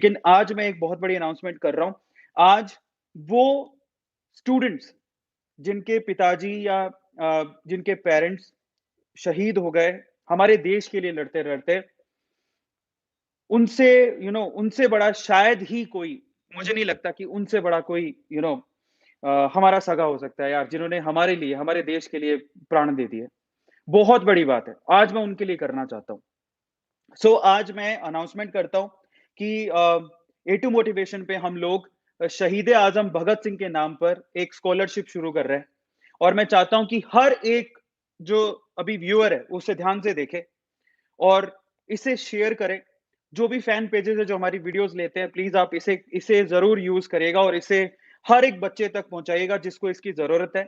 लेकिन आज मैं एक बहुत बड़ी अनाउंसमेंट कर रहा हूँ। आज वो स्टूडेंट्स जिनके पिताजी या जिनके पेरेंट्स शहीद हो गए, हमारे देश के लिए लड़ते-लड़ते, उनसे उनसे बड़ा शायद ही कोई, मुझे नहीं लगता कि उनसे बड़ा कोई हमारा सगा हो सकता है यार, जिन्होंने हमारे लिए, हमारे देश के लिए प्राण दे दिए। बहुत बड़ी बात है। आज मैं उनके लिए करना चाहता हूँ। आज मैं अनाउंसमेंट करता हूँ कि ए2 मोटिवेशन पे हम लोग शहीद-ए-आज़म भगत सिंह के नाम पर एक स्कॉलरशिप शुरू कर रहे हैं और मैं चाहता हूँ कि हर एक जो अभी व्यूअर है, उसे ध्यान से देखे और इसे शेयर करें। जो भी फैन पेजेज़ है, जो हमारी वीडियोज़ लेते हैं, प्लीज़ आप इसे इसे ज़रूर यूज़ करिएगा और इसे हर एक बच्चे तक पहुँचाइएगा जिसको इसकी ज़रूरत है।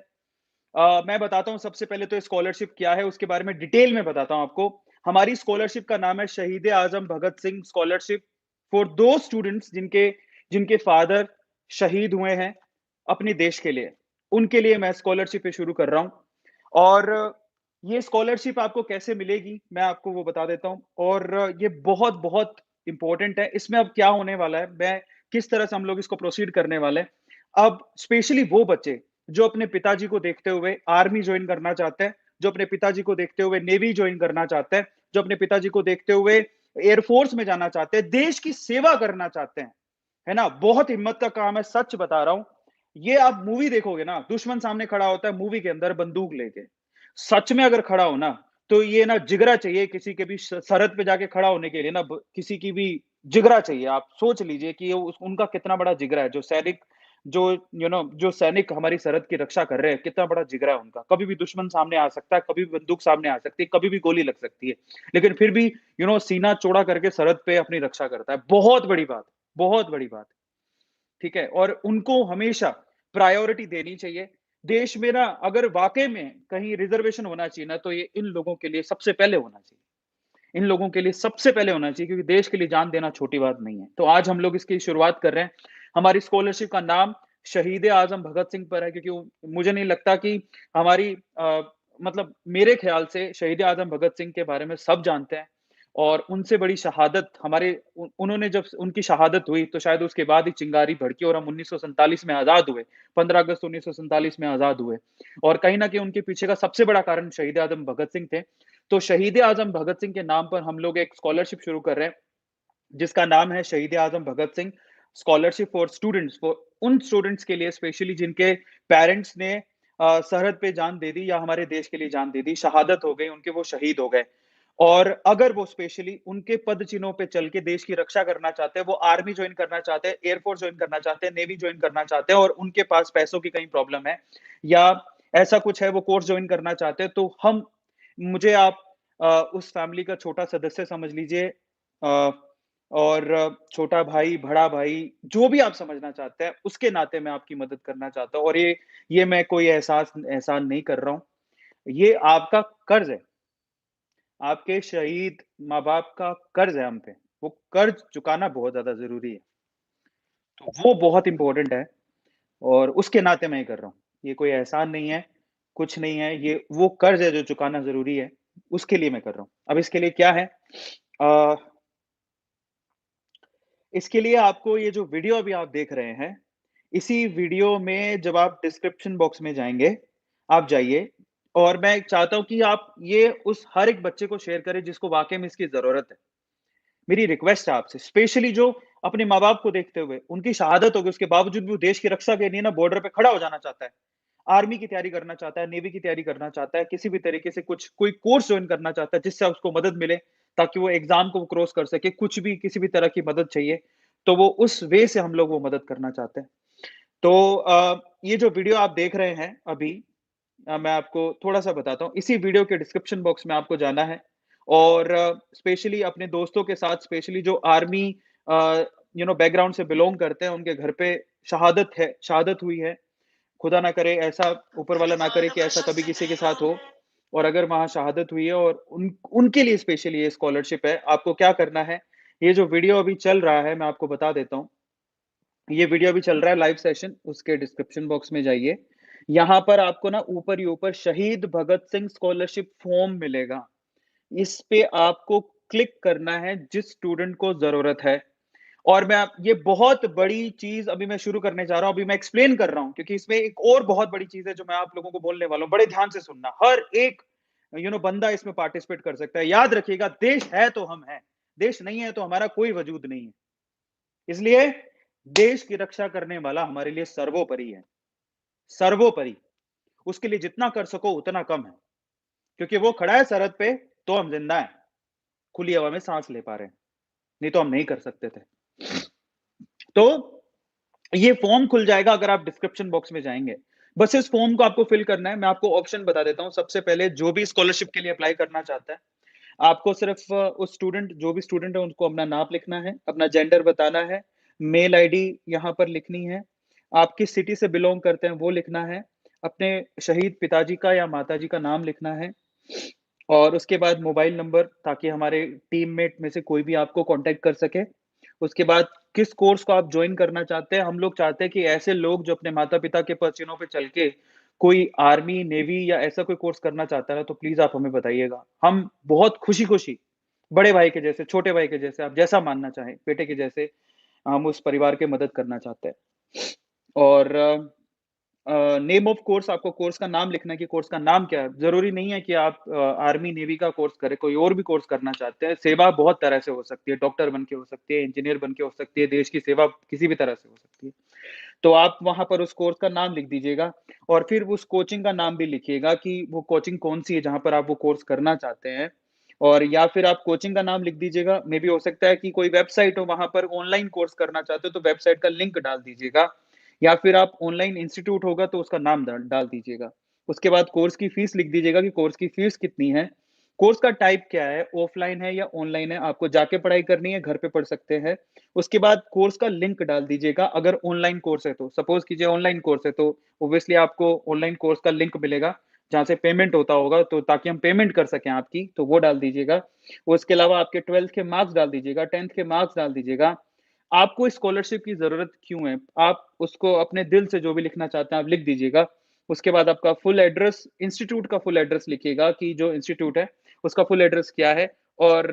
मैं बताता हूँ सबसे पहले तो स्कॉलरशिप क्या है, उसके बारे में डिटेल में बताता हूँ आपको। हमारी स्कॉलरशिप का नाम है शहीद-ए-आज़म Bhagat Singh scholarship for those students जिनके जिनके फादर शहीद हुए हैं अपने देश के लिए। उनके लिए मैं स्कॉलरशिप ये शुरू कर रहा हूँ और ये स्कॉलरशिप आपको कैसे मिलेगी, मैं आपको वो बता देता हूँ और ये बहुत-बहुत इम्पोर्टेंट है। इसमें अब क्या होने वाला है, मैं किस तरह से हम लोग इसको प्रोसीड करने वाले हैं। अब स्पेशली वो बच्चे जो अपने पिताजी को देखते हुए आर्मी जॉइन करना चाहते हैं, जो अपने पिताजी को देखते हुए नेवी जॉइन करना चाहते हैं, जो अपने पिताजी को देखते हुए एयर फोर्स में जाना चाहते हैं, देश की सेवा करना चाहते हैं, है ना? बहुत हिम्मत का काम है, सच बता रहा हूँ। ये आप मूवी देखोगे ना, दुश्मन सामने खड़ा होता है मूवी के अंदर बंदूक लेके। सच में अगर खड़ा हो ना, तो ये ना जिगरा चाहिए किसी के भी सरहद पे जाके खड़ा होने के लिए ना किसी की भी जिगरा चाहिए। आप सोच लीजिए कि ये उनका कितना बड़ा जिगरा है, जो जो सैनिक हमारी सरहद की रक्षा कर रहे हैं, कितना बड़ा जिगरा है उनका। कभी भी दुश्मन सामने आ सकता है, कभी भी बंदूक सामने आ सकती है, कभी भी गोली लग सकती है। लेकिन फिर भी सीना चौड़ा करके सरहद पे अपनी रक्षा करता है। बहुत बड़ी बात, बहुत बड़ी बात। ठीक है? और उनको हमेशा प्रायोरिटी देनी चाहिए। देश में ना अगर वाक़ई में कहीं रिज़र्वेशन होना चाहिए ना, तो ये इन लोगों के लिए सबसे पहले होना चाहिए। इन लोगों के लिए सबसे पहले होना चाहिए क्योंकि देश के लिए जान देना छोटी बात नहीं है। तो आज हम लोग इसकी शुरुआत कर रहे हैं। हमारी स्कॉलरशिप का नाम शहीद-ए-आज़म भगत सिंह पर है क्योंकि मुझे नहीं लगता कि हमारी मतलब मेरे ख़्याल से शहीद-ए-आज़म भगत सिंह के बारे में सब जानते हैं और उनसे बड़ी शहादत हमारे उन्होंने जब उनकी शहादत हुई तो शायद उसके बाद ही चिंगारी भड़की और हम 1947 में आज़ाद हुए। 15 अगस्त 1947 में आज़ाद हुए और कहीं न कहीं उनके पीछे का सबसे बड़ा कारण शहीद-ए-आज़म भगत सिंह थे। तो शहीद-ए-आज़म भगत सिंह के नाम पर हम लोग एक स्कॉलरशिप शुरू कर रहे हैं, जिसका नाम है शहीद-ए-आज़म Bhagat Singh scholarship for students for उन स्टूडेंट्स के लिए स्पेशली जिनके पेरेंट्स ने सरहद पे जान दे दी या हमारे देश के लिए जान दे दी, शहादत हो गई उनके, वो शहीद हो गए। और अगर वो स्पेशली उनके पद चिन्हों पे चल के देश की रक्षा करना चाहते हैं, वो आर्मी जॉइन करना चाहते हैं, एयर फोर्स जॉइन करना चाहते हैं, नेवी जॉइन करना चाहते हैं और उनके पास पैसों की कहीं प्रॉब्लम है या ऐसा कुछ है वो कोर्स जॉइन करना चाहते हैं, तो हम मुझे आप उस फैमिली का छोटा सदस्य समझ लीजिए और छोटा भाई, बड़ा भाई, जो भी आप समझना चाहते हैं, उसके नाते मैं आपकी मदद करना चाहता हूँ और ये मैं कोई एहसान नहीं कर रहा हूँ। ये आपका कर्ज़ है। आपके शहीद माँ-बाप का कर्ज़ है हम पे। वो कर्ज़ चुकाना बहुत ज़्यादा ज़रूरी है। तो वो बहुत इम्पोर्टेंट है और उसके नाते मैं ये कर रहा हूँ। ये कोई एहसान नहीं है, कुछ नहीं है, ये वो कर्ज़ है जो चुकाना ज़रूरी है, उसके लिए मैं कर रहा हूँ। अब इसके लिए क्या है अ, इसके लिए आपको ये जो वीडियो अभी आप देख रहे हैं, इसी वीडियो में जब आप डिस्क्रिप्शन बॉक्स में जाएँगे, आप जाइए और मैं चाहता हूँ कि आप ये उस हर एक बच्चे को शेयर करें जिसको वाक़ई में इसकी ज़रूरत है। मेरी रिक्वेस्ट है आपसे, स्पेशली जो अपने माँ-बाप को देखते हुए, उनकी शहादत हो गई, उसके बावजूद भी वो देश की रक्षा के लिए ना बॉर्डर पे खड़ा हो जाना चाहता है। आर्मी की तैयारी करना चाहता है, नेवी की तैयारी करना चाहता है, किसी भी तरीके से कोई कोर्स जॉइन करना चाहता है, जिससे उसको मदद मिले, ताकि वो एग्ज़ाम को क्रॉस कर सके, कुछ भी किसी भी तरह की मदद चाहिए, तो वो उस वे से हम लोग वो मदद करना चाहते हैं। तो ये जो वीडियो आप देख रहे हैं अभी मैं आपको थोड़ा-सा बताता हूँ। इसी वीडियो के डिस्क्रिप्शन बॉक्स में आपको जाना है और स्पेशली अपने दोस्तों के साथ स्पेशली जो आर्मी अ, बैकग्राउंड से बिलॉन्ग करते हैं, उनके घर पे शहादत हुई है। खुदा ना करे ऐसा ऊपर वाला ना करे कि ऐसा कभी किसी के साथ हो और अगर वहाँ शहादत हुई है और उनके लिए स्पेशली ये स्कॉलरशिप है। आपको क्या करना है, ये जो वीडियो अभी चल रहा है, मैं आपको बता देता हूँ। ये वीडियो अभी चल रहा है लाइव सेशन, उसके डिस्क्रिप्शन बॉक्स में जाइए। यहाँ पर आपको ना ऊपर ही ऊपर शहीद भगत सिंह स्कॉलरशिप फॉर्म मिलेगा। इस पे आपको क्लिक करना है जिस स्टूडेंट को ज़रूरत है और मैं ये बहुत बड़ी चीज़ अभी मैं शुरू करने जा रहा हूँ, अभी मैं एक्सप्लेन कर रहा हूँ क्योंकि इसमें एक और बहुत बड़ी चीज़ है जो मैं आप लोगों को बोलने वाला हूँ, बड़े ध्यान से सुनना। हर एक बंदा इसमें पार्टिसिपेट कर सकता है। याद रखिएगा देश है तो हम हैं, देश नहीं है तो हमारा कोई वजूद नहीं है। इसलिए देश की रक्षा करने वाला हमारे लिए सर्वोपरि है, सर्वोपरि। उसके लिए जितना कर सको उतना कम है, क्योंकि वो खड़ा है सरहद पे तो हम ज़िंदा हैं, खुली हवा में साँस ले पा रहे हैं, नहीं तो हम नहीं कर सकते थे। तो ये फॉर्म खुल जाएगा अगर आप डिस्क्रिप्शन बॉक्स में जाएँगे। बस इस फॉर्म को आपको फिल करना है। मैं आपको ऑप्शन बता देता हूँ। सबसे पहले जो भी स्कॉलरशिप के लिए अप्लाई करना चाहता है, आपको सिर्फ़ उस स्टूडेंट जो भी स्टूडेंट है उनको अपना नाम लिखना है, अपना जेंडर बताना है, मेल आईडी यहाँ पर लिखनी है, आप किस सिटी से बिलॉन्ग करते हैं वो लिखना है, अपने शहीद पिताजी का या माताजी का नाम लिखना है और उसके बाद मोबाइल नंबर ताकि हमारे टीममेट में से कोई भी आपको कॉन्टैक्ट कर सके। उसके बाद किस कोर्स को आप जॉइन करना चाहते हैं, हम लोग चाहते हैं कि ऐसे लोग जो अपने माता-पिता के पसीनों पे चल के कोई आर्मी, नेवी या ऐसा कोई कोर्स करना चाहता है, तो प्लीज़ आप हमें बताइएगा। हम बहुत खुशी-खुशी, बड़े भाई के जैसे, छोटे भाई के जैसे, आप जैसा मानना चाहें, बेटे के जैसे, हम उस परिवार की मदद करना चाहते हैं। और नेम ऑफ कोर्स आपको कोर्स का नाम लिखना है कि कोर्स का नाम क्या है। ज़रूरी नहीं है कि आप आर्मी, नेवी का कोर्स करें, कोई और भी कोर्स करना चाहते हैं। सेवा बहुत तरह से हो सकती है, डॉक्टर बन के हो सकती है, इंजीनियर बन के हो सकती है, देश की सेवा किसी भी तरह से हो सकती है। तो आप वहाँ पर उस कोर्स का नाम लिख दीजिएगा और फिर उस कोचिंग का नाम भी लिखिएगा कि वो कोचिंग कौन-सी है जहाँ पर आप वो कोर्स करना चाहते हैं। और या फिर आप कोचिंग का नाम लिख दीजिएगा, मेबी हो सकता है कि कोई वेबसाइट हो वहाँ पर ऑनलाइन कोर्स करना चाहते हो तो वेबसाइट का लिंक डाल दीजिएगा। या फिर आप ऑनलाइन इंस्टीट्यूट होगा तो उसका नाम डाल डाल दीजिएगा। उसके बाद कोर्स की फीस लिख दीजिएगा कि कोर्स की फीस कितनी है, कोर्स का टाइप क्या है, ऑफलाइन है या ऑनलाइन है, आपको जाके पढ़ाई करनी है, घर पे पढ़ सकते हैं। उसके बाद कोर्स का लिंक डाल दीजिएगा अगर ऑनलाइन कोर्स है तो। सपोज़ कीजिए ऑनलाइन कोर्स है तो ऑब्वियसली आपको ऑनलाइन कोर्स का लिंक मिलेगा, जहाँ से पेमेंट होता होगा तो ताकि हम पेमेंट कर सकें आपकी, तो वो डाल दीजिएगा। उसके अलावा आपके 12th के मार्क्स डाल दीजिएगा, 10th के मार्क्स डाल दीजिएगा। आपको स्कॉलरशिप की ज़रूरत क्यों है? आप उसको अपने दिल से जो भी लिखना चाहते हैं आप लिख दीजिएगा। उसके बाद आपका फुल एड्रेस, इंस्टीट्यूट का फुल एड्रेस लिखिएगा कि जो इंस्टीट्यूट है, उसका फुल एड्रेस क्या है और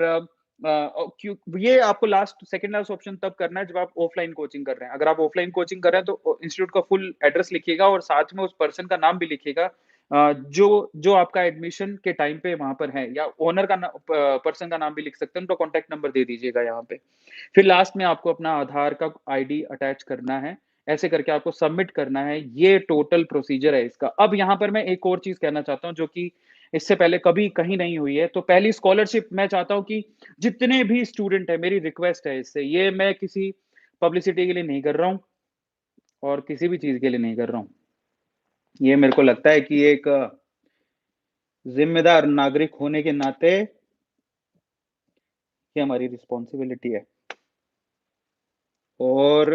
क्यों ये आपको सेकंड लास्ट ऑप्शन तब करना है जब आप ऑफलाइन कोचिंग कर रहे हैं। अगर आप ऑफलाइन कोचिंग कर रहे हैं तो इंस्टीट्यूट का फुल एड्रेस लिखिएगा और साथ में उस पर्सन का नाम भी लिखिएगा जो जो आपका एडमिशन के टाइम पे वहाँ पर है या ओनर का पर्सन का नाम भी लिख सकते हैं, उनका कॉन्टैक्ट नंबर दे दीजिएगा यहाँ पे। फिर लास्ट में आपको अपना आधार का आईडी अटैच करना है। ऐसे करके आपको सबमिट करना है। ये टोटल प्रोसीजर है इसका। अब यहाँ पर मैं एक और चीज़ कहना चाहता हूँ जो कि इससे पहले कभी कहीं नहीं हुई है। तो पहली स्कॉलरशिप मैं चाहता हूँ कि जितने भी स्टूडेंट हैं, मेरी रिक्वेस्ट है इससे, ये मैं किसी पब्लिसिटी के लिए नहीं कर रहा हूँ और किसी भी चीज़ के लिए नहीं कर रहा हूँ। ये मेरे को लगता है कि एक ज़िम्मेदार नागरिक होने के नाते ये हमारी रिस्पॉन्सिबिलिटी है और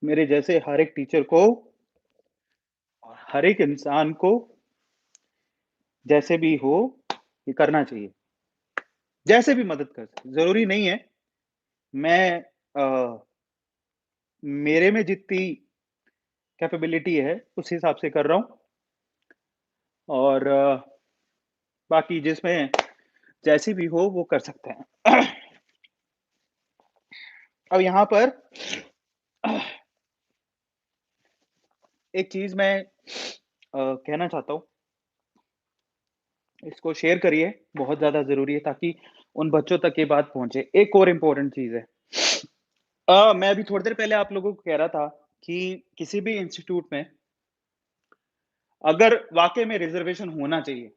मेरे जैसे हर एक टीचर को और हर एक इंसान को जैसे भी हो, ये करना चाहिए। जैसे भी मदद कर सके, ज़रूरी नहीं है मैं मेरे में जितनी कैपेबिलिटी है, उस हिसाब से कर रहा हूँ और बाकी जिसमें जैसी भी हो वो कर सकते हैं। अब यहाँ पर एक चीज़ मैं कहना चाहता हूँ, इसको शेयर करिए, बहुत ज़्यादा ज़रूरी है ताकि उन बच्चों तक ये बात पहुँचे। एक और इम्पोर्टेंट चीज़ है। मैं अभी थोड़ी देर पहले आप लोगों को कह रहा था कि किसी भी इंस्टीट्यूट में अगर वाक़ई में रिज़र्वेशन होना चाहिए,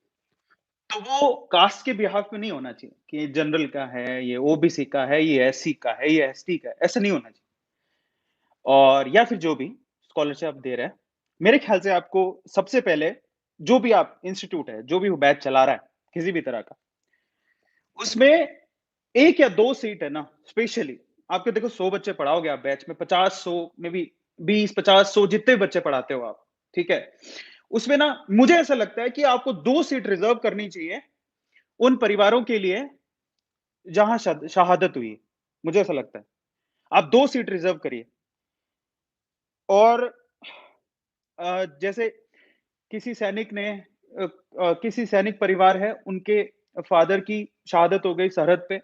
तो वो कास्ट के बिहाफ़ पे नहीं होना चाहिए कि ये जनरल का है, ये ओबीसी का है, ये एससी का है, ये एसटी का है, ऐसा नहीं होना चाहिए। और या फिर जो भी स्कॉलरशिप आप दे रहे हैं, मेरे ख़्याल से आपको सबसे पहले जो भी आप इंस्टीट्यूट है, जो भी वो बैच चला रहा है, किसी भी तरह का, उसमें 1 या 2 सीट है ना, स्पेशली आपके देखो 100 बच्चे पढ़ाओगे आप बैच में 50, 100 मे बी 20, 50, 100 जितने भी बच्चे पढ़ाते हो आप, ठीक है? उसमें ना मुझे ऐसा लगता है कि आपको 2 सीट रिज़र्व करनी चाहिए उन परिवारों के लिए जहाँ शहादत हुई है, मुझे ऐसा लगता है। आप 2 सीट रिज़र्व करिए और जैसे किसी सैनिक ने किसी सैनिक परिवार है, उनके फ़ादर की शहादत हो गई सरहद पे।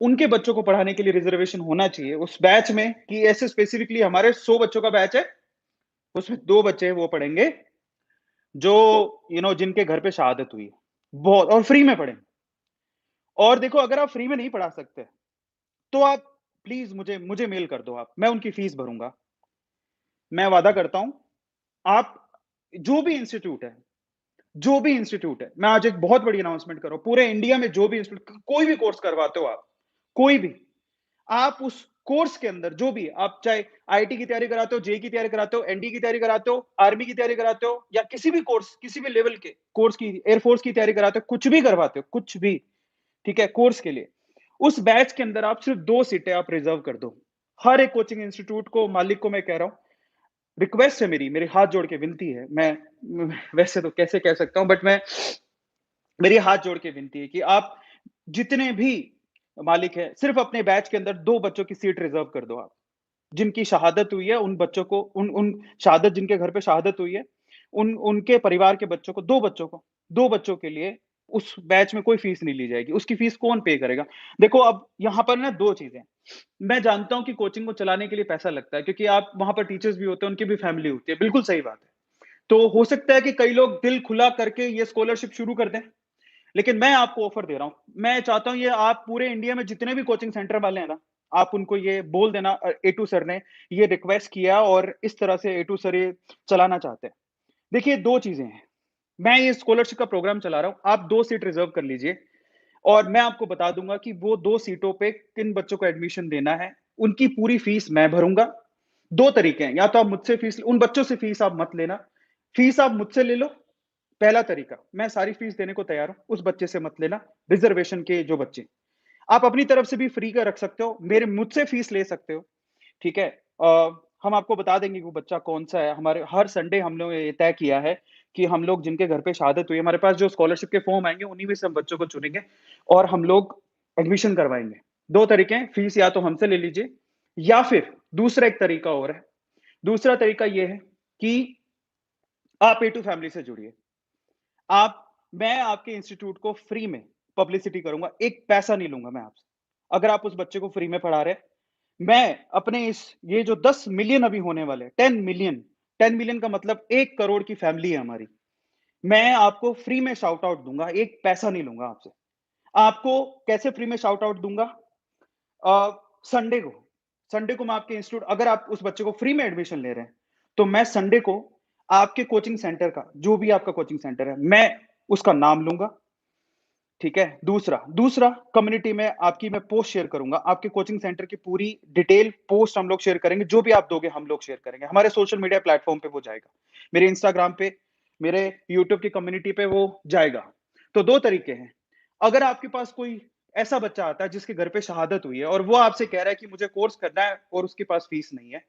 उनके बच्चों को पढ़ाने के लिए रिजर्वेशन होना चाहिए उस बैच में कि ऐसे स्पेसिफिकली हमारे 100 बच्चों का बैच है, उसमें 2 बच्चे वो पढ़ेंगे जो जिनके घर पे शहादत हुई है। बहुत और फ्री में पढ़ें। और देखो अगर आप फ्री में नहीं पढ़ा सकते, तो आप प्लीज़ मुझे मुझे मेल कर दो आप, मैं उनकी फीस भरूँगा। मैं वादा करता हूँ, आप जो भी इंस्टीट्यूट है मैं आज एक बहुत बड़ी अनाउंसमेंट कर रहा हूँ, पूरे इंडिया में जो भी इंस्टीट्यूट कोई भी कोर्स करवाते हो आप, कोई भी, आप उस कोर्स के अंदर जो भी आप चाहे आईआईटी की तैयारी कराते हो, जेईई की तैयारी कराते हो, एनडीए की तैयारी कराते हो, आर्मी की तैयारी कराते हो या किसी भी कोर्स, किसी भी लेवल के कोर्स की एयरफोर्स की तैयारी कराते हो, कुछ भी करवाते हो, कुछ भी, ठीक है, कोर्स के लिए। उस बैच के अंदर आप सिर्फ 2 सीटें आप रिजर्व कर दो। हर एक कोचिंग इंस्टीट्यूट को, मालिक को मैं कह रहा हूँ, रिक्वेस्ट है मेरी हाथ जोड़ के विनती है। वैसे तो कैसे कह सकता हूँ बट मेरी हाथ जोड़ के विनती है कि आप जितने भी मालिक हैं, सिर्फ अपने बैच के अंदर 2 बच्चों की सीट रिजर्व कर दो आप। जिनकी शहादत हुई है, उन बच्चों को उन उन शहादत जिनके घर पे शहादत हुई है, उनके परिवार के बच्चों को 2 बच्चों के लिए उस बैच में कोई फीस नहीं ली जाएगी। उसकी फीस कौन पे करेगा? देखो अब यहाँ पर ना 2 चीज़ें हैं। मैं जानता हूँ कि कोचिंग को चलाने के लिए पैसा लगता है क्योंकि आप वहाँ पर टीचर्स भी होते हैं, उनकी भी फैमिली होती है। बिल्कुल सही बात है। तो हो सकता है कि कई लोग दिल खुला करके ये स्कॉलरशिप शुरू कर दें। लेकिन मैं आपको ऑफर दे रहा हूँ। मैं चाहता हूँ ये आप पूरे इंडिया में जितने भी कोचिंग सेंटर वाले हैं ना, आप उनको ये बोल देना एटू सर ने ये रिक्वेस्ट किया और इस तरह से एटू सर ये चलाना चाहते हैं। देखिए 2 चीज़ें हैं। मैं ये स्कॉलरशिप का प्रोग्राम चला रहा हूँ। आप 2 सीट रिज़र्व कर लीजिए और मैं आपको बता दूँगा कि वो 2 सीटों पे किन बच्चों को एडमिशन देना है। उनकी पूरी फीस मैं भरूँगा। 2 तरीके हैं, या तो आप मुझसे फीस उन बच्चों से फीस आप मत लेना। फीस आप मुझसे ले लो, पहला तरीका, मैं सारी फीस देने को तैयार हूँ, उस बच्चे से मत लेना, रिज़र्वेशन के जो बच्चे। आप अपनी तरफ से भी फ्री का रख सकते हो, मेरे मुझसे फीस ले सकते हो, ठीक है? हम आपको बता देंगे कि वो बच्चा कौन-सा है, हमारे हर संडे हम लोग ये तय किया है कि हम लोग जिनके घर पे शहादत हुई है, हमारे पास जो स्कॉलरशिप के फॉर्म आएँगे, उन्हीं में से हम बच्चों को चुनेंगे और हम लोग एडमिशन करवाएँगे। 2 तरीके हैं, फीस या तो हमसे ले लीजिए या फिर दूसरा एक तरीका और है। दूसरा तरीका ये है कि आप ए टू फैमिली से जुड़िए। आप मैं आपके इंस्टीट्यूट को फ्री में पब्लिसिटी करूँगा, एक पैसा नहीं लूँगा मैं आपसे। अगर आप उस बच्चे को फ्री में पढ़ा रहे हैं, मैं अपने ये जो 10 मिलियन अभी होने वाले हैं, 10 मिलियन का मतलब 1 करोड़ की फैमिली है हमारी। मैं आपको फ्री में शाउट आउट दूँगा, एक पैसा नहीं लूँगा आपसे। आपको कैसे फ्री में शाउट आउट दूँगा? अ, संडे को संडे को मैं आपके इंस्टीट्यूट, अगर आप उस बच्चे को फ्री में एडमिशन ले रहे हैं, तो मैं संडे को आपके कोचिंग सेंटर का, जो भी आपका कोचिंग सेंटर है, मैं उसका नाम लूँगा, ठीक है? दूसरा दूसरा कम्युनिटी में आपकी मैं पोस्ट शेयर करूँगा, आपके कोचिंग सेंटर की पूरी डिटेल पोस्ट हम लोग शेयर करेंगे, जो भी आप दोगे हम लोग शेयर करेंगे। हमारे सोशल मीडिया प्लेटफ़ॉर्म पे वो जाएगा। मेरे इंस्टाग्राम पे, मेरे यूट्यूब की कम्युनिटी पे वो जाएगा। तो 2 तरीके हैं। अगर आपके पास कोई ऐसा बच्चा आता है जिसके घर पे शहादत हुई है और वो आपसे कह रहा है कि मुझे कोर्स करना है और उसके पास फीस नहीं है,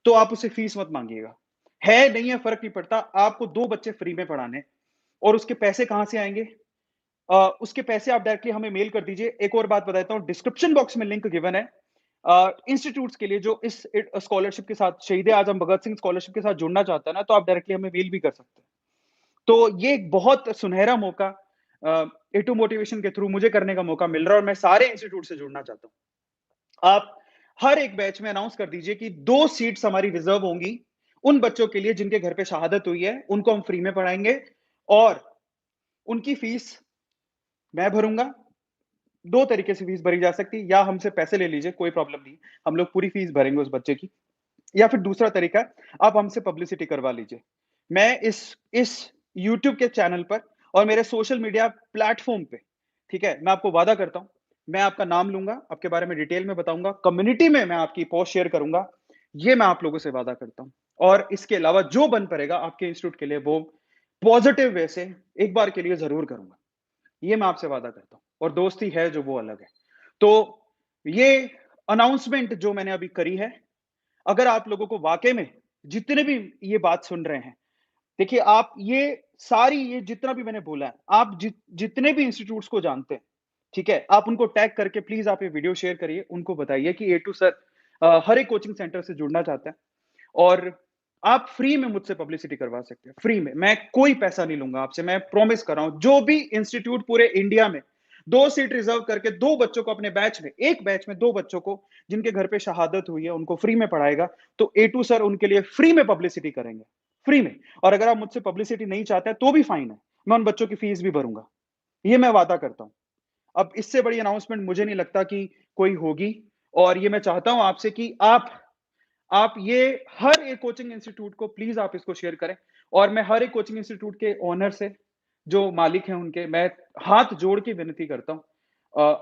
तो आप उससे फीस मत माँगिएगा। है, नहीं है, फ़र्क नहीं पड़ता, आपको 2 बच्चे फ्री में पढ़ाने हैं और उसके पैसे कहाँ से आएँगे? उसके पैसे आप डायरेक्टली हमें मेल कर दीजिए। एक और बात बताता हूँ, डिस्क्रिप्शन बॉक्स में लिंक गिवन है इंस्टीट्यूट्स के लिए जो इस स्कॉलरशिप के साथ, शहीद ए आज़म भगत सिंह स्कॉलरशिप के साथ जुड़ना चाहता है ना, तो आप डायरेक्टली हमें मेल भी कर सकते हैं। तो ये एक बहुत सुनहरा मौका ए टू मोटिवेशन के थ्रू मुझे करने का मौका मिल रहा है और मैं सारे इंस्टीट्यूट से जुड़ना चाहता हूँ। आप हर एक बैच में अनाउंस कर दीजिए कि 2 सीट्स हमारी रिज़र्व होंगी, उन बच्चों के लिए जिनके घर पे शहादत हुई है, उनको हम फ्री में पढ़ाएँगे और उनकी फीस मैं भरूँगा। 2 तरीके से फीस भरी जा सकती है, या हमसे पैसे ले लीजिए, कोई प्रॉब्लम नहीं है। हम लोग पूरी फीस भरेंगे उस बच्चे की, या फिर दूसरा तरीका है, आप हमसे पब्लिसिटी करवा लीजिए। मैं इस यूट्यूब के चैनल पर और मेरे सोशल मीडिया प्लेटफ़ॉर्म पे, ठीक है? मैं आपको वादा करता हूँ, मैं आपका नाम लूँगा, आपके बारे में डिटेल में बताऊँगा, कम्युनिटी में मैं आपकी पोस्ट शेयर करूँगा, ये मैं आप लोगों से वादा करता हूँ। और इसके अलावा जो बन पड़ेगा आपके इंस्टीट्यूट के लिए, वो पॉज़िटिव वे से एक बार के लिए ज़रूर करूँगा। ये मैं आपसे वादा करता हूँ और दोस्ती है जो वो अलग है। तो ये अनाउंसमेंट जो मैंने अभी करी है, अगर आप लोगों को वाक़ई में जितने भी ये बात सुन रहे हैं, देखिए आप ये जितना भी मैंने बोला है, आप जितने भी इंस्टीट्यूट्स को जानते हैं, ठीक है? आप उनको टैग करके प्लीज़ आप ये वीडियो शेयर करिए, उनको बताइए कि ए टू सर हर एक कोचिंग सेंटर से जुड़ना चाहता है और आप फ्री में मुझसे पब्लिसिटी करवा सकते हैं, फ्री में। मैं कोई पैसा नहीं लूँगा आपसे, मैं प्रॉमिस कर रहा हूँ। जो भी इंस्टीट्यूट पूरे इंडिया में 2 सीट रिज़र्व करके 2 बच्चों को अपने बैच में, एक बैच में 2 बच्चों को जिनके घर पे शहादत हुई है, उनको फ्री में पढ़ाएगा, तो ए2 सर उनके लिए फ्री में पब्लिसिटी करेंगे, फ्री में। और अगर आप मुझसे पब्लिसिटी नहीं चाहते हैं, तो भी फाइन है। मैं उन बच्चों की फीस भी भरूँगा। ये मैं वादा करता हूँ। अब इससे बड़ी अनाउंसमेंट मुझे नहीं लगता कि कोई होगी और ये मैं चाहता हूँ आपसे कि आप ये हर एक कोचिंग इंस्टीट्यूट को प्लीज़ आप इसको शेयर करें और मैं हर एक कोचिंग इंस्टीट्यूट के ओनर से, जो मालिक हैं उनके, मैं हाथ जोड़ के विनती करता हूँ।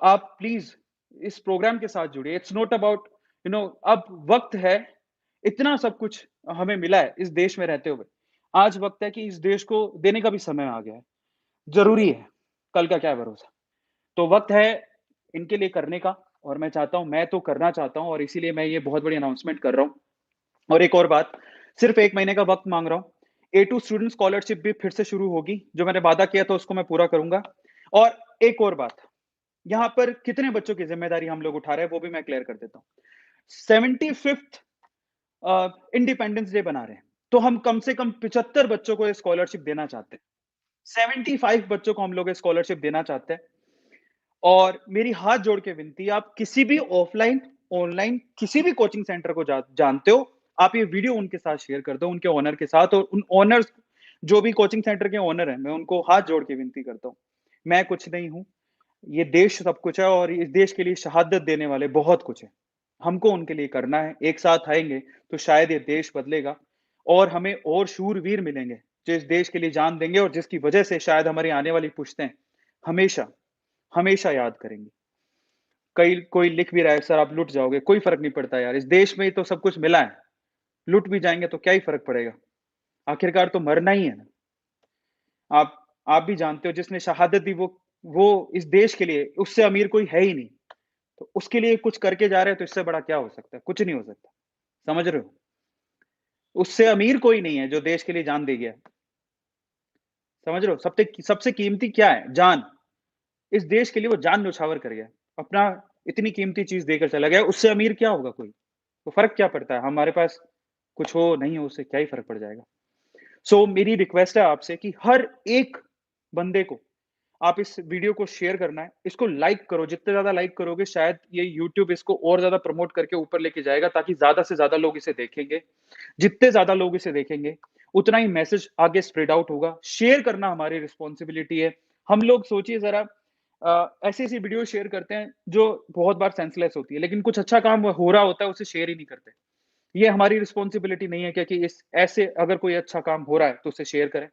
आप प्लीज़ इस प्रोग्राम के साथ जुड़िए। इट्स नॉट अबाउट अब वक़्त है, इतना सब कुछ हमें मिला है इस देश में रहते हुए। आज वक़्त है कि इस देश को देने का भी समय आ गया है। ज़रूरी है, कल का क्या भरोसा। तो वक़्त है इनके लिए करने का और मैं चाहता हूँ, मैं तो करना चाहता हूँ और इसीलिए मैं ये बहुत बड़ी अनाउंसमेंट कर रहा हूँ। और एक और बात, सिर्फ़ 1 महीने का वक़्त माँग रहा हूँ। ए2 स्टूडेंट स्कॉलरशिप भी फिर से शुरू होगी, जो मैंने वादा किया था उसको मैं पूरा करूँगा। और एक और बात, यहाँ पर कितने बच्चों की ज़िम्मेदारी हम लोग उठा रहे हैं, वो भी मैं क्लियर कर देता हूँ। 75th इंडिपेंडेंस डे बना रहे हैं, तो हम कम से कम 75 बच्चों को ये स्कॉलरशिप देना चाहते हैं। 75 बच्चों को हम लोग ये स्कॉलरशिप देना चाहते हैं। और मेरी हाथ जोड़ के विनती है, आप किसी भी ऑफलाइन, ऑनलाइन किसी भी कोचिंग सेंटर को जानते हो, आप ये वीडियो उनके साथ शेयर कर दो, उनके ओनर के साथ और उन ओनर्स जो भी कोचिंग सेंटर के ओनर हैं, मैं उनको हाथ जोड़ के विनती करता हूँ। मैं कुछ नहीं हूँ, ये देश सब कुछ है और इस देश के लिए शहादत देने वाले बहुत कुछ है। हमको उनके लिए करना है, एक साथ आएँगे तो शायद ये देश बदलेगा और हमें और शूरवीर मिलेंगे, जो इस देश के लिए जान देंगे और जिसकी वजह से शायद हमारी आने वाली पुश्तें हमेशा, हमेशा याद करेंगी। कई कोई लिख भी रहा है, सर आप लुट जाओगे, कोई फ़र्क नहीं पड़ता यार, इस देश में ही तो सब कुछ मिला है। लुट भी जाएँगे तो क्या ही फ़र्क पड़ेगा? आखिरकार तो मरना ही है ना। आप आप भी जानते हो जिसने शहादत दी वो इस देश के लिए, उससे अमीर कोई है ही नहीं। तो उसके लिए कुछ करके जा रहे हैं तो इससे बड़ा क्या हो सकता है? कुछ नहीं हो सकता। समझ रहे हो? उससे अमीर कोई नहीं है जो देश के लिए जान दे गया। समझ रहे हो? सबसे सबसे कीमती क्या है? जान। इस देश के लिए वो जान न्यौछावर कर गया। अपना इतनी कीमती चीज़ देकर चला गया, उससे अमीर क्या होगा कोई? तो फ़र्क क्या पड़ता है? हमारे पास कुछ हो, नहीं हो, उससे क्या ही फ़र्क पड़ जाएगा? सो मेरी रिक्वेस्ट है आपसे कि हर एक बंदे को आप इस वीडियो को शेयर करना है, इसको लाइक करो, जितने ज़्यादा लाइक करोगे शायद ये यूट्यूब इसको और ज़्यादा प्रमोट करके ऊपर लेके जाएगा ताकि ज़्यादा से ज़्यादा लोग इसे देखेंगे। जितने ज़्यादा लोग इसे देखेंगे, उतना ही मैसेज आगे स्प्रेड आउट होगा। शेयर करना हमारी रिस्पॉन्सिबिलिटी है। हम लोग सोचिए ज़रा ऐसी-ऐसी वीडियो शेयर करते हैं जो बहुत बार सेंसलेस होती है, लेकिन कुछ अच्छा काम हो रहा होता है उसे शेयर ही नहीं करते। ये हमारी रिस्पॉन्सिबिलिटी नहीं है क्या कि इस ऐसे अगर कोई अच्छा काम हो रहा है तो उसे शेयर करें।